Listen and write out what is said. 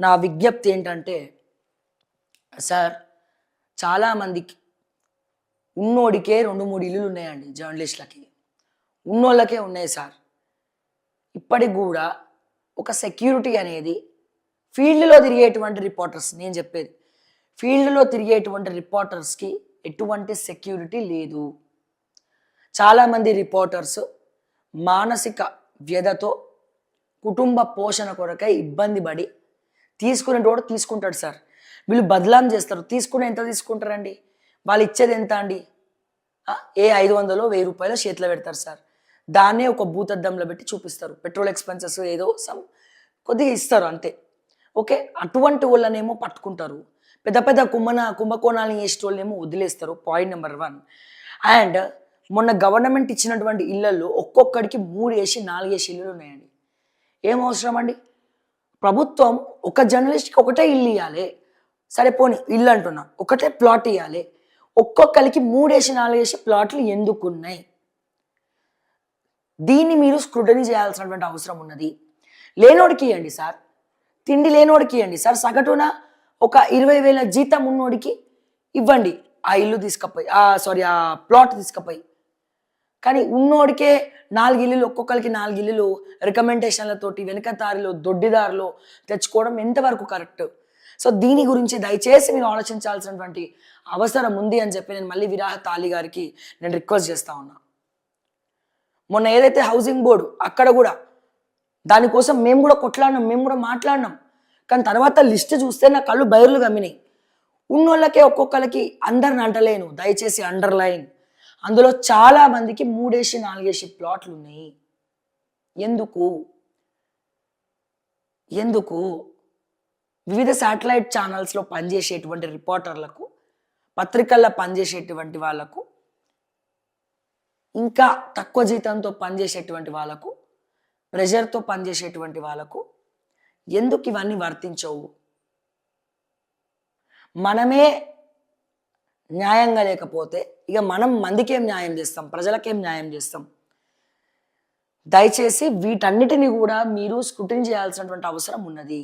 నా విజ్ఞప్తి ఏంటంటే సార్ చాలామందికి ఉన్నోడికే 2-3 ఇల్లులు ఉన్నాయండి జర్నలిస్టులకి. ఉన్నోళ్ళకే ఉన్నాయి సార్. ఇప్పటికి కూడా ఒక సెక్యూరిటీ అనేది ఫీల్డ్లో తిరిగేటువంటి రిపోర్టర్స్, నేను చెప్పేది ఫీల్డ్లో తిరిగేటువంటి రిపోర్టర్స్కి ఎటువంటి సెక్యూరిటీ లేదు. చాలామంది రిపోర్టర్స్ మానసిక వ్యధతో కుటుంబ పోషణ కొరకై ఇబ్బంది పడి తీసుకునేటోడు తీసుకుంటాడు సార్. వీళ్ళు బదలాం చేస్తారు. తీసుకుని ఎంత తీసుకుంటారండి? వాళ్ళు ఇచ్చేది ఎంత అండి? ఏ 500 1000 రూపాయలు చేతిలో పెడతారు సార్. దాన్నే ఒక భూతద్దంలో పెట్టి చూపిస్తారు. పెట్రోల్ ఎక్స్పెన్సెస్ ఏదో కొద్దిగా ఇస్తారు అంతే. ఓకే, అటువంటి వాళ్ళనేమో పట్టుకుంటారు. పెద్ద పెద్ద కుంభకోణాలను చేసేటోళ్ళనేమో వదిలేస్తారు. Point number 1. అండ్ మొన్న గవర్నమెంట్ ఇచ్చినటువంటి ఇళ్లలో ఒక్కొక్కడికి 3 వేసి 4 వేసి ఇల్లులు ఉన్నాయండి. ఏం అవసరం అండి? ప్రభుత్వం ఒక జర్నలిస్ట్కి ఒకటే ఇల్లు ఇవ్వాలి. సరే పోనీ ఇల్లు అంటున్నా, ఒకటే ప్లాట్ ఇవ్వాలి. ఒక్కొక్కరికి 3 వేసి 4 వేసి ప్లాట్లు ఎందుకున్నాయి? దీన్ని మీరు స్క్రూటనీ చేయాల్సినటువంటి అవసరం ఉన్నది. లేనోడికి ఇవ్వండి సార్, తిండి లేనోడికి ఇవ్వండి సార్. సగటున ఒక 20,000 జీతం ఉన్నోడికి ఇవ్వండి ఆ ఇల్లు తీసుకపోయి, ఆ ప్లాట్ తీసుకపోయి. కానీ ఉన్నోడికే 4 ఇల్లులు, ఒక్కొక్కరికి 4 ఇల్లులు రికమెండేషన్లతోటి వెనుక దారిలో దొడ్డిదారిలో తెచ్చుకోవడం ఎంతవరకు కరెక్ట్? సో దీని గురించి దయచేసి మీరు ఆలోచించాల్సినటువంటి అవసరం ఉంది అని చెప్పి నేను మళ్ళీ విరాహ తాలి గారికి నేను రిక్వెస్ట్ చేస్తా ఉన్నా. మొన్న ఏదైతే హౌసింగ్ బోర్డు అక్కడ కూడా దానికోసం మేము కూడా కొట్లాడినాం, మేము కూడా మాట్లాడినాం. కానీ తర్వాత లిస్ట్ చూస్తే నా కళ్ళు బయర్లు గమ్మినాయి. ఉన్నోళ్ళకే ఒక్కొక్కరికి అందరిని అంటలేను, దయచేసి అండర్లైన్. అందులో చాలా మందికి 3 వేసి 4 వేసి ప్లాట్లు ఉన్నాయి. ఎందుకు? వివిధ శాటిలైట్ ఛానల్స్లో పనిచేసేటువంటి రిపోర్టర్లకు, పత్రికల్లో పనిచేసేటువంటి వాళ్ళకు, ఇంకా తక్కువ జీతంతో పనిచేసేటువంటి వాళ్ళకు, ప్రెషర్తో పనిచేసేటువంటి వాళ్ళకు ఎందుకు ఇవన్నీ వర్తించవు? మనమే న్యాయంగా లేకపోతే ఇక మనం మందికేం న్యాయం చేస్తాం? ప్రజలకేం న్యాయం చేస్తాం? దయచేసి వీటన్నిటిని కూడా మీరు స్క్రూటినీ చేయాల్సినటువంటి అవసరం ఉన్నది.